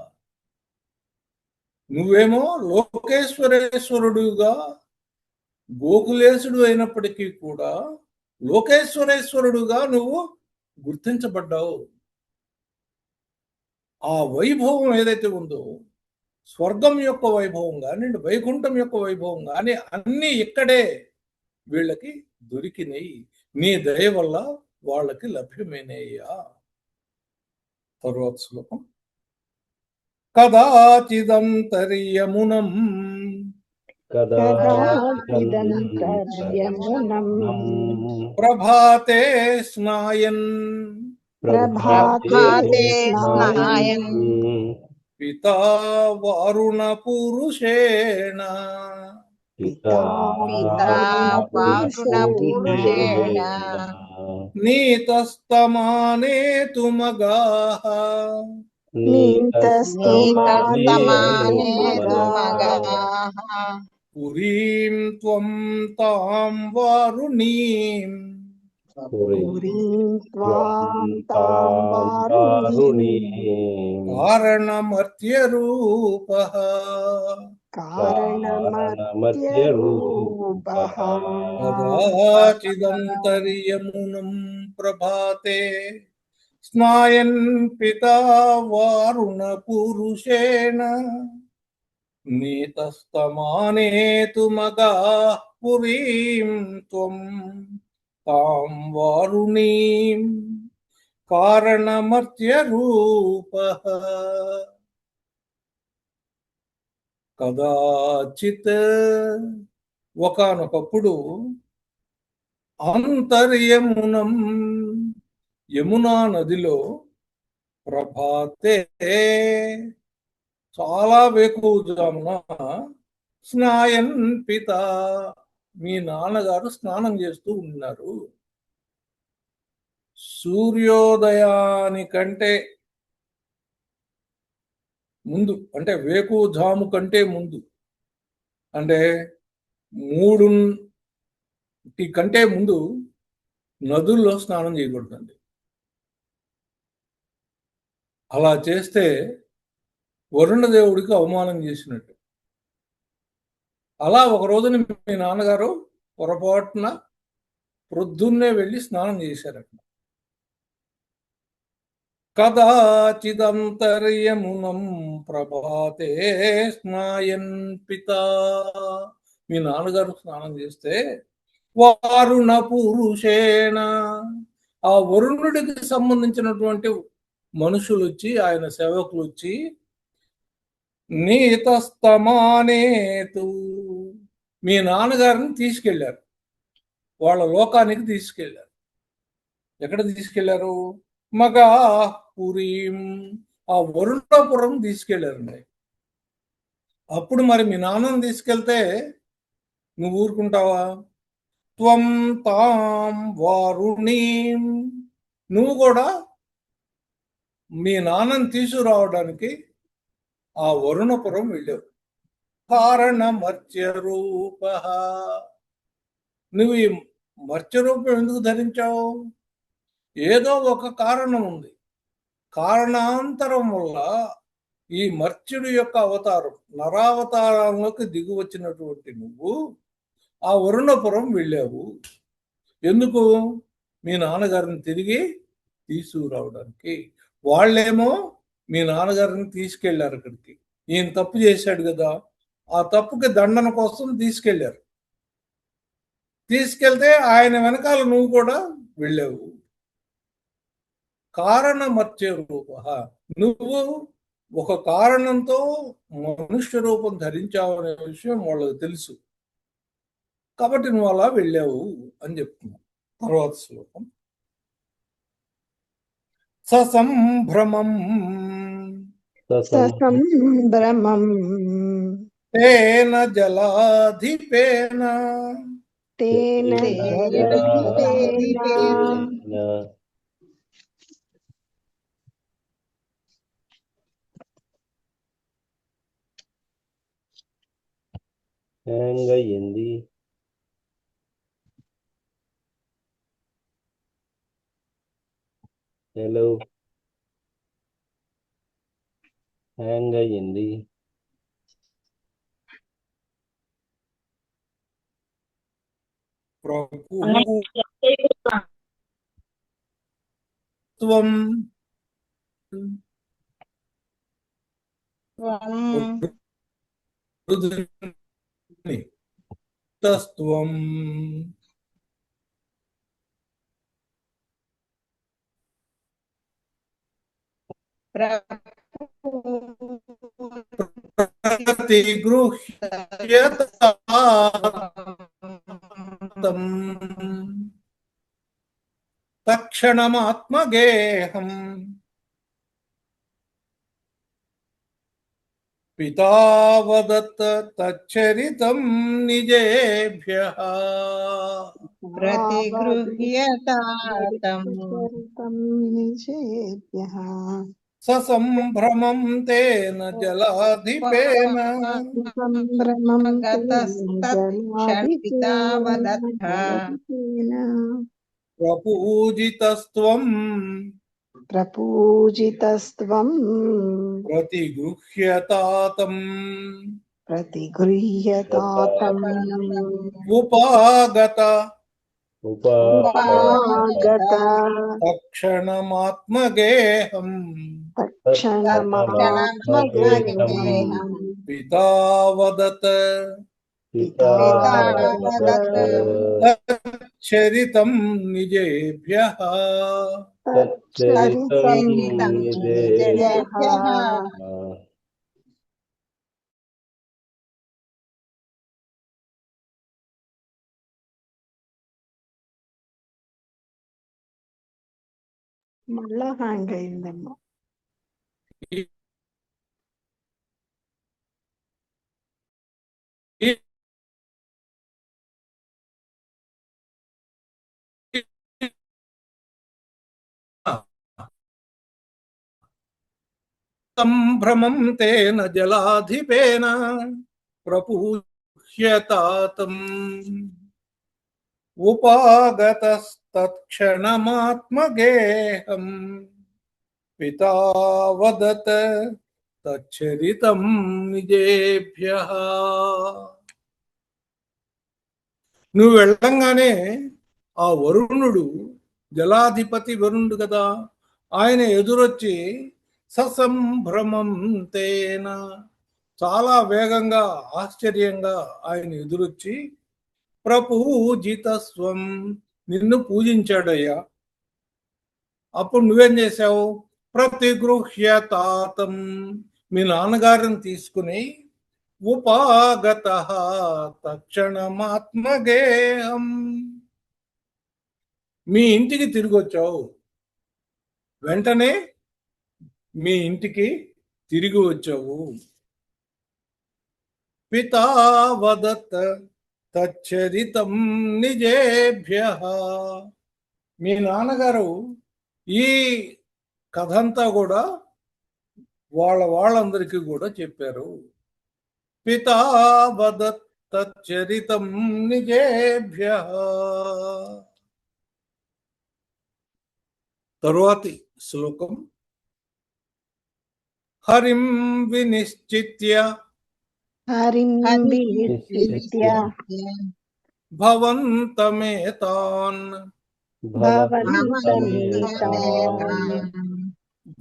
Speaker 1: నువ్వేమో లోకేశ్వరేశ్వరుడుగా గోకులేశుడు అయినప్పటికీ కూడా లోకేశ్వరేశ్వరుడుగా నువ్వు గుర్తించబడ్డావు. ఆ వైభవం ఏదైతే ఉందో, స్వర్గం యొక్క వైభవం కానీ, వైకుంఠం యొక్క వైభవం కానీ, అన్నీ ఇక్కడే వీళ్ళకి దొరికినాయి. నీ దయ వల్ల వాళ్ళకి లభ్యమైనయ్యా. తర్వాత శ్లోకం. కదాచిదంతర్యమునం ప్రభాతే స్నాయన్ పితా వారుణ పురుషేణ నీతస్తమానేతుమగాః పురీం త్వం తాం వారుణీం
Speaker 3: పురీం త్వాం
Speaker 4: తాం
Speaker 3: తాం
Speaker 4: వారుణీం
Speaker 3: వారుణీం
Speaker 1: కారణమర్త్యరూపః
Speaker 3: కారణమత్యరూపః
Speaker 1: కదాచిదంతర్యమునం ప్రభాతే స్నాయన్ పితా వారుణ పురుషేణ నీతస్తమానేతు మగా పురీం త్వం తాం వారుణీం కారణమర్త్యరూపః కదాచిత్ ఒకానొకప్పుడు అంతర్యమునం యమునా నదిలో ప్రభాతే చాలా వేకువజామున స్నాయన్ పిత మీ నాన్నగారు స్నానం చేస్తూ ఉన్నారు. సూర్యోదయానికంటే ముందు, అంటే వేకువజాము కంటే ముందు, అంటే 3 కంటే ముందు నదుల్లో స్నానం చేయకూడదండి. అలా చేస్తే వరుణదేవుడికి అవమానం చేసినట్టు. అలా ఒక రోజున మీ నాన్నగారు పొరపాటున ప్రొద్దున్నే వెళ్ళి స్నానం చేశారట. కదాచిదంతర్యమునం ప్రభాతే స్నాయన్ పితా మీ నాన్నగారు స్నానం చేస్తే వారుణ పురుషేణ ఆ వరుణుడికి సంబంధించినటువంటి మనుషులు వచ్చి, ఆయన సేవకులు వచ్చి నీతస్తమానేతు మీ నాన్నగారిని తీసుకెళ్లారు, వాళ్ళ లోకానికి తీసుకెళ్లారు. ఎక్కడ తీసుకెళ్లారు? మగా పురీం ఆ వరుణపురం తీసుకెళ్లారండి. అప్పుడు మరి మీ నాన్నని తీసుకెళ్తే నువ్వు ఊరుకుంటావా? త్వం తాం వారుణీం నువ్వు కూడా మీ నాన్నని తీసుకురావడానికి ఆ వరుణపురం వెళ్ళావు. కారణమర్త్యరూపః నువ్వు ఈ మర్త్యరూపం ఎందుకు ధరించావు? ఏదో ఒక కారణం ఉంది. కారణాంతరం వల్ల ఈ మర్త్యుడి యొక్క అవతారం, నరావతారంలోకి దిగి వచ్చినటువంటి నువ్వు ఆ వరుణపురం వెళ్ళావు. ఎందుకు? మీ నాన్నగారిని తిరిగి తీసుకురావడానికి. వాళ్ళేమో మీ నాన్నగారిని తీసుకెళ్లారు అక్కడికి. ఈయన తప్పు చేశాడు కదా, ఆ తప్పుకి దండన కోసం తీసుకెళ్లారు. తీసుకెళ్తే ఆయన వెనకాల నువ్వు కూడా వెళ్ళావు. కారణమర్త్య రూప నువ్వు ఒక కారణంతో మనుష్య రూపం ధరించావు అనే విషయం వాళ్ళకి తెలుసు, కాబట్టి నువ్వు అలా వెళ్ళావు అని చెప్తున్నావు. తర్వాత శ్లోకం. ససంభ్రమం
Speaker 3: ససంభ్రమం
Speaker 1: తేన జలాధిపేన
Speaker 3: తేన జలధిపేన
Speaker 4: హ్యాంగ్ అయ్యింది. హలో, హ్యాంగ్ అయ్యింది.
Speaker 1: ప్రభుత్వం తస్త్వం ప్రతిగృహ్యతాం తక్షణమాత్మగేహం పితా వదత్ తచ్చరితం నిజేభ్యః
Speaker 2: ప్రతిగృహ్యతాతం
Speaker 3: నిజేభ్యః
Speaker 1: ససంభ్రమం తేన జలాధిపేన
Speaker 3: సంభ్రమం
Speaker 2: గతస్తత్ క్షణితా వదత్థ
Speaker 1: ప్రపూజితస్త్వం
Speaker 3: ప్రపూజితస్త్వం
Speaker 1: ప్రతిగృహ్యతాతం
Speaker 3: ప్రతిగృహ్యతాతం
Speaker 1: ఉపాగత
Speaker 3: ఉపాగత
Speaker 1: తక్షణమాత్మగేహం
Speaker 3: తక్షణమాత్మగేహం
Speaker 1: పితా వదత్
Speaker 3: పితా వదత్
Speaker 1: చరితం నిజేభ్యః
Speaker 3: తచ్చరితం
Speaker 2: నిజేభ్యః.
Speaker 3: మళ్ళా హ్యాంగ్ అయిందేమో.
Speaker 1: సంభ్రమం తేన జలాధిపేన ప్రపూజ్యతాతం ఉపాగతస్తత్క్షణమాత్మగేహం పితా వదత్ తచ్చరితం నిజేభ్యః. నువ్వు వెళ్ళంగానే ఆ వరుణుడు, జలాధిపతి వరుణుడు కదా, ఆయన ఎదురొచ్చి ససంభ్రమం తేన, చాలా వేగంగా ఆశ్చర్యంగా ఆయన ఎదురొచ్చి ప్రపూజితస్వం, నిన్ను పూజించాడయ్యా. అప్పుడు నువ్వేం చేశావు? ప్రతిగృహ్యతాతం, మీ నాన్నగారిని తీసుకుని ఉపాగత తక్షణమాత్మగేహం, మీ ఇంటికి తిరిగి వచ్చావు. వెంటనే మీ ఇంటికి తిరిగి వచ్చావు. పితా వదత్ తచ్చరితం నిజేభ్యః, మీ నాన్నగారు ఈ కథంతా కూడా వాళ్ళందరికీ కూడా చెప్పారు. పితా వదత్ తచ్చరితం నిజేభ్యః. తరువాతి శ్లోకం. హరిం వినిశ్చిత్య
Speaker 3: హరిం వినిశ్చిత్య
Speaker 1: భవంతమేతాన్
Speaker 3: భవంతమేతాన్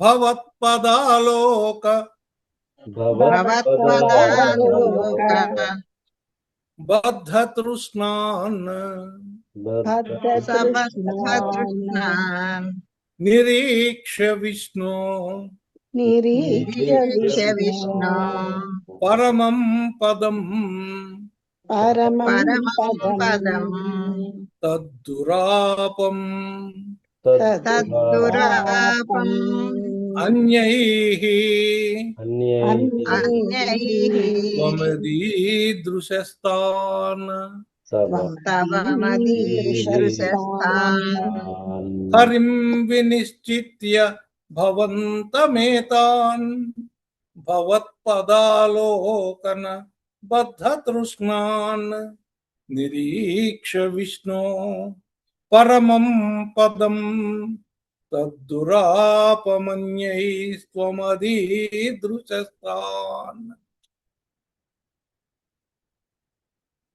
Speaker 1: భవత్పదాలోక
Speaker 2: భవత్పదాలోక
Speaker 1: బద్ధతృష్ణాన్
Speaker 2: సమస్తతృష్ణాన్
Speaker 1: నిరీక్ష విష్ణు
Speaker 3: నిరీక్ష
Speaker 2: విష్ణు
Speaker 1: పరమం పదం
Speaker 3: పరమం
Speaker 2: పదం
Speaker 3: పదం
Speaker 1: తద్దురాపం
Speaker 2: తద్దురాపం
Speaker 1: అన్యైః
Speaker 2: అన్యైః
Speaker 1: త్వమదీదృశస్తాన్
Speaker 2: తవ మదీదృశస్తాన్
Speaker 1: హరిం వినిశ్చిత్య భవంతమేతాన్ భవత్పదాలోకన బద్ధతృష్ణాన్ నిరీక్ష విష్ణు పరమం పదం తద్దురాపమన్యైస్త్వమదీదృశస్తాన్.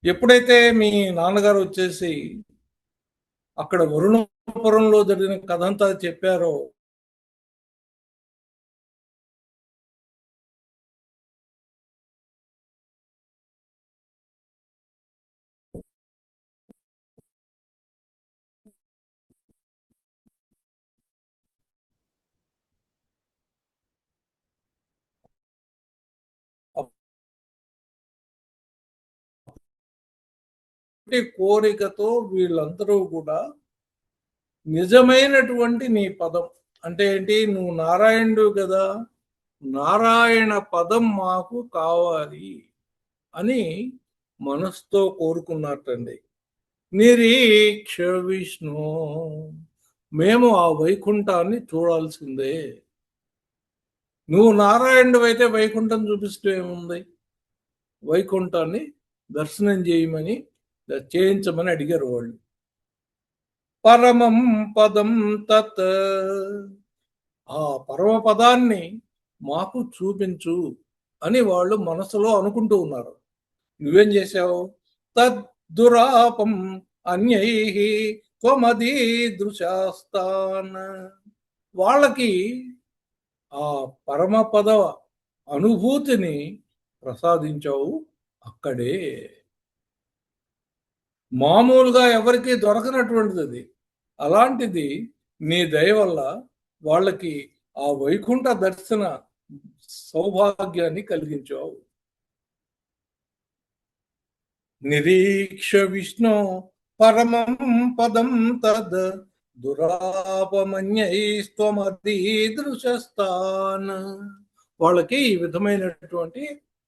Speaker 1: ఎప్పుడైతే మీ నాన్నగారు వచ్చేసి అక్కడ వరుణపురంలో జరిగిన కథంతా చెప్పారో, కోరికతో వీళ్ళందరూ కూడా నిజమైనటువంటి నీ పదం అంటే ఏంటి, నువ్వు నారాయణుడు కదా, నారాయణ పదం మాకు కావాలి అని మనసుతో కోరుకున్నట్టండి. నిరీక్ష విష్ణు, మేము ఆ వైకుంఠాన్ని చూడాల్సిందే. నువ్వు నారాయణుడు అయితే వైకుంఠం చూపిస్తూ ఏముంది, వైకుంఠాన్ని దర్శనం చేయమని చేయించమని అడిగారు వాళ్ళు. పరమం పదం తత్, ఆ పరమ పదాన్ని మాకు చూపించు అని వాళ్ళు మనసులో అనుకుంటూ ఉన్నారు. నువ్వేం చేశావు? తద్దురాపం అన్యైః త్వమదీదృశాస్తాన్, వాళ్ళకి ఆ పరమపద అనుభూతిని ప్రసాదించావు అక్కడే. మామూలుగా ఎవరికి దొరకనటువంటిది అది. అలాంటిది నీ దయ వల్ల వాళ్ళకి ఆ వైకుంఠ దర్శన సౌభాగ్యాన్ని కలిగించావు. నిరీక్ష విష్ణు పరమం పదం తద్ దురాపమన్యైస్త్వమదీదృశస్తాన్, వాళ్ళకి ఈ విధమైనటువంటి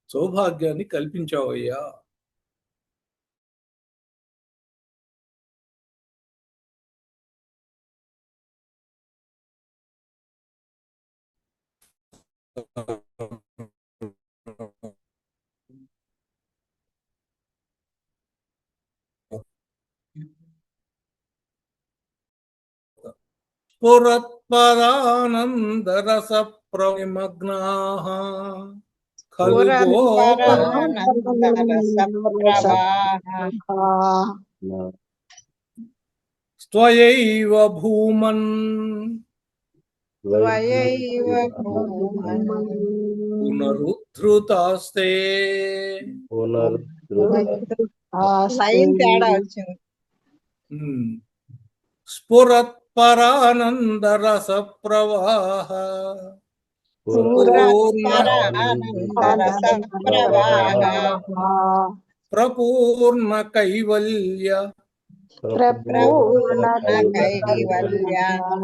Speaker 1: సౌభాగ్యాన్ని కల్పించావయ్యా. పురత్పరానందరస ప్రవిమగ్నాః ఖలు స్త్వయైవ భూమన్ పునరుద్ధృతాస్తే. స్ఫురత్పరానందరస ప్రవాహ ప్రపూర్ణ కైవల్య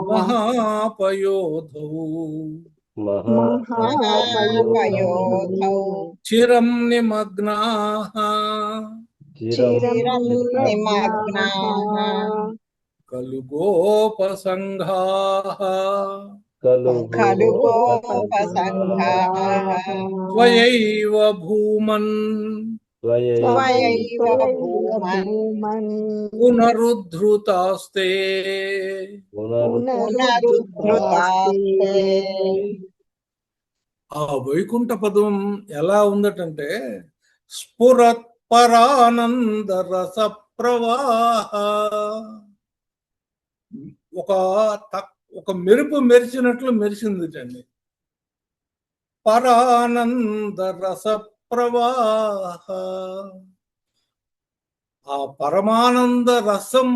Speaker 1: మహాపయోధౌ చిరం నిమగ్నాః ఖలు గోపసంఘాః త్వయైవ భూమన్ పునరుద్ధృతాస్తే. ఆ వైకుంఠ పదం ఎలా ఉందటంటే స్ఫురత్ పరానంద రస ప్రవాహ, ఒక మెరుపు మెరిచినట్లు మెరిసిందిటండి. పరానంద రస ప్రవాహ, ఆ పరమానంద రసం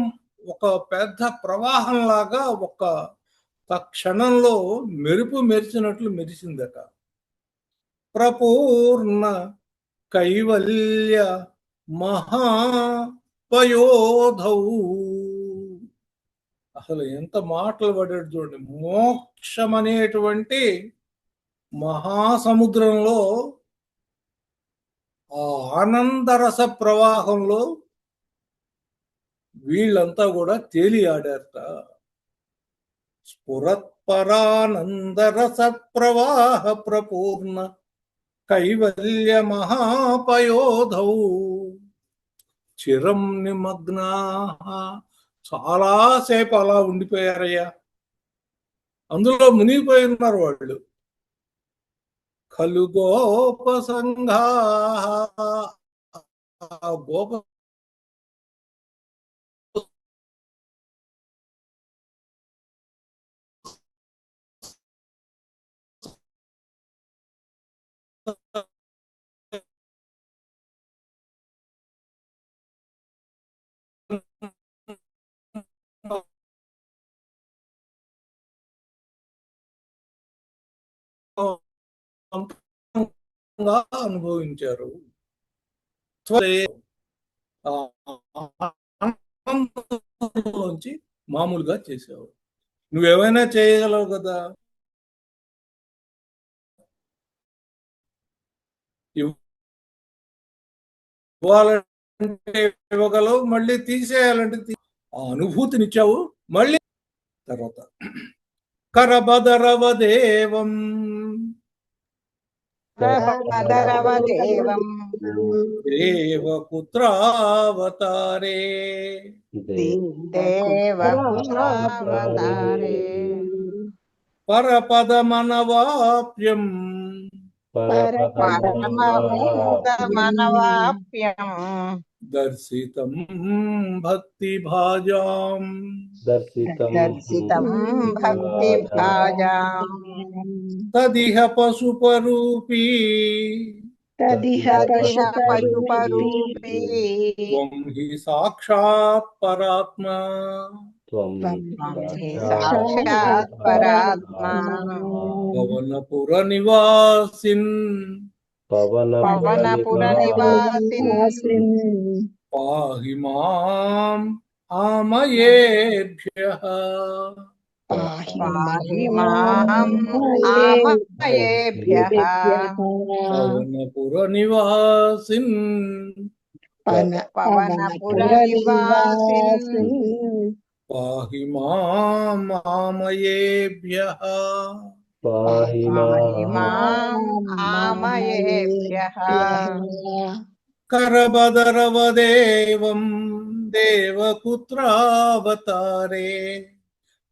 Speaker 1: ఒక పెద్ద ప్రవాహంలాగా ఒక క్షణంలో మెరుపు మెరిచినట్లు మెరిసిందట. ప్రపూర్ణ కైవల్య మహాపయోధౌ, అసలు ఎంత మాటలు పడాడు చూడండి. మోక్షం అనేటువంటి మహాసముద్రంలో ఆ ఆనందరస ప్రవాహంలో వీళ్ళంతా కూడా తేలియాడారట. స్ఫురత్పరానందరస ప్రవాహ ప్రపూర్ణ కైవల్య మహాపయోధౌ చిరం నిమగ్నాః, చాలాసేపు అలా ఉండిపోయారయ్యా, అందులో మునిగిపోయి ఉన్నారు వాళ్ళు. ఖలు గోపసంఘాః, గోప అనుభవించారు. మామూలుగా చేసావు. నువ్వేమైనా చేయగలవు కదా, ఇవ్వాలంటే ఇవ్వగలవు, మళ్ళీ తీసేయాలంటే ఆ అనుభూతినిచ్చావు. మళ్ళీ తర్వాత కరబదరవదేవం దేవపుత్రావతారే
Speaker 2: దేవపుత్రావతారే
Speaker 1: పరపదమనవాప్యం
Speaker 2: పరమపదమనవాప్యం
Speaker 1: దర్శితం భక్తిభాజాం
Speaker 2: దర్శితం భక్తిభాజాం
Speaker 1: తదిహ పశుపరూపీ
Speaker 3: తదిహ
Speaker 2: పశుపరూపీ
Speaker 1: త్వం హి సాక్షాత్ పరాత్మా
Speaker 2: సాక్షాత్ పరాత్మా
Speaker 1: పవనపుర నివాసిన్
Speaker 2: పవనపుర నివాసిన్
Speaker 1: పాహి మాం ఆమయేభ్యః
Speaker 2: పాహి మాం ఆమయేభ్యః
Speaker 1: పవనపుర నివాసిన్
Speaker 2: పవనపుర నివాసిన్
Speaker 1: పాహి మాం ఆమయేభ్యః
Speaker 2: పాహి మాం ఆమయేభ్యః
Speaker 1: కరబదరవదేవం దేవపుత్రావతారే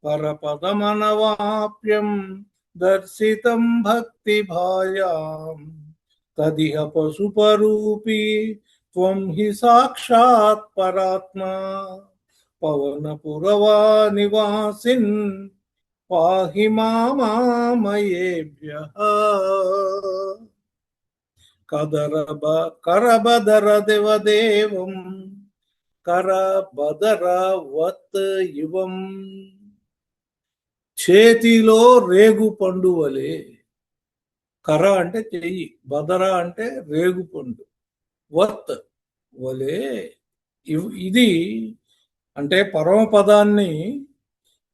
Speaker 1: పరపదమనవాప్యం దర్శితం భక్తిభాజాం తదిహ పశుపరూపీ త్వం హి సాక్షాత్ పరాత్మా పవనపురవా నివాసిన్ పాహి మామయేభ్యః కరబదరదేవం కరబదరవత్ ఇవం చేతిలో రేగు పండు వలె. కర అంటే చెయ్యి, బదర అంటే రేగు పండు, వత్ వలె. ఇది అంటే పరమపదాన్ని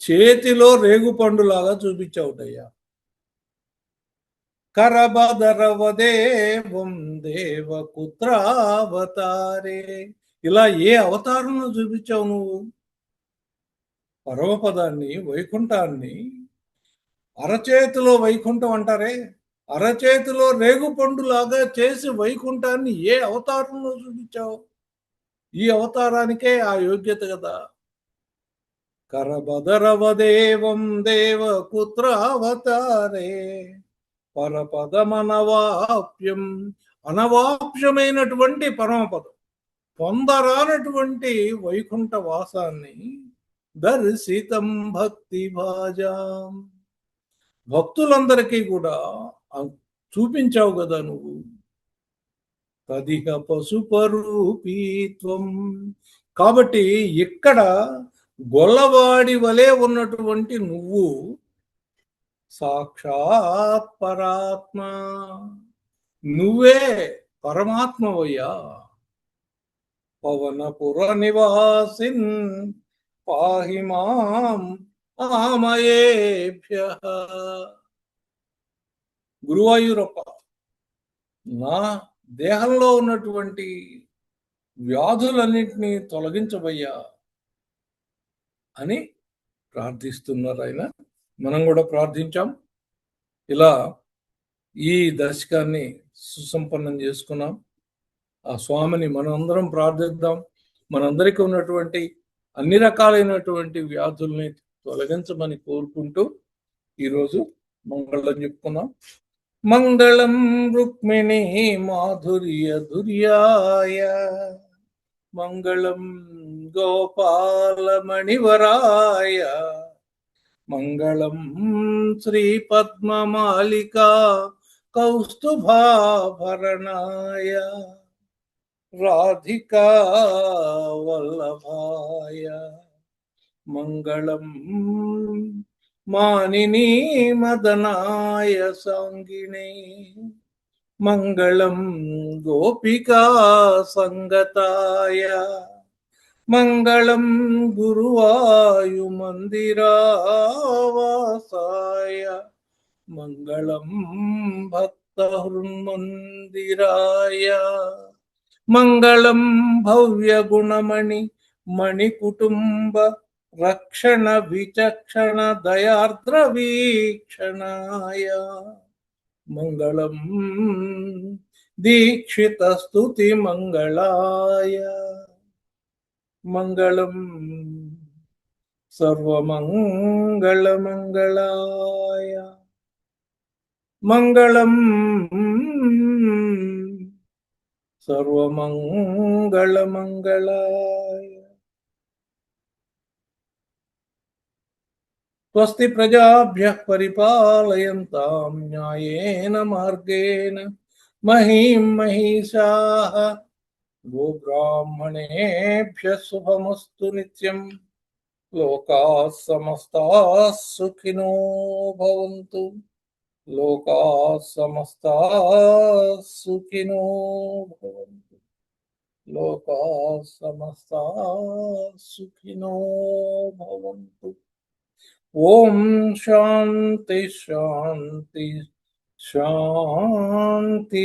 Speaker 1: చేతిలో రేగు పండులాగా చూపించావుటయ్యా. కరబదరవదేవం దేవపుత్రావతారే, ఇలా ఏ అవతారంలో చూపించావు నువ్వు? పరమపదాన్ని, వైకుంఠాన్ని అరచేతిలో వైకుంఠం అంటారే, అరచేతిలో రేగు పండులాగా చేసి వైకుంఠాన్ని ఏ అవతారంలో చూపించావు? ఈ అవతారానికే ఆ యోగ్యత కదా. కరబదరవదేవం దేవపుత్రావతారే పరపదమనవాప్యం, అనవాప్యమైనటువంటి పరమపదం, పొందరానటువంటి వైకుంఠ వాసాన్ని దర్శితం భక్తి భాజాం, భక్తులందరికీ కూడా చూపించావు కదా నువ్వు. తదిహ పశుపరూపీత్వం, కాబట్టి ఇక్కడ గొల్లవాడి వలె ఉన్నటువంటి నువ్వు సాక్షాత్ పరాత్మ, నువ్వే పరమాత్మవయ్యా. పవనపుర నివాసిన్ పాహి మాం ఆమయేభ్యః. గురువాయూరప్ప, నా దేహంలో ఉన్నటువంటి వ్యాధులన్నింటినీ తొలగించబయ్యా అని ప్రార్థిస్తున్నారు ఆయన. మనం కూడా ప్రార్థించాం. ఇలా ఈ దశకాన్ని సుసంపన్నం చేసుకున్నాం. ఆ స్వామిని మనందరం ప్రార్థిద్దాం. మనందరికీ ఉన్నటువంటి అన్ని రకాలైనటువంటి వ్యాధుల్ని తొలగించమని కోరుకుంటూ ఈరోజు మంగళం చెప్పుకున్నాం. మంగళం రుక్మిణీ మాధుర్య దుర్యాయ, మంగళం గోపాలమణివరాయ, మంగళం శ్రీ పద్మమాలికా కౌస్తుభాభరణాయ, రాధికా వల్లభాయ, మంగళం మానినీ మదనాయ సాంగినే, మంగళం గోపికా సంగతాయ, మంగళం గురువాయుమందిరావాసాయ, మంగళం భక్తహృన్మందిరాయ, మంగళం భవ్యగుణమణి మణికుటుంబ రక్షణ విచక్షణ దయార్ద్ర వీక్షణాయ, మంగళం दीक्षितस्तुतिमङ्गलाय मङ्गलम् सर्वमङ्गलमङ्गलाय मङ्गलम् सर्वमङ्गलमङ्गलाय स्वस्ति प्रजाभ्यः परिपालयन्तां न्यायेन मार्गेण महीं महिषाः गोब्राह्मणेभ्यः शुभमस्तु नित्यम् लोकाः समस्ताः सुखिनो भवन्तु लोकाः समस्ताः सुखिनो भवन्तु लोकाः समस्ताः सुखिनो भवन्तु ओम शांति शांति शांति।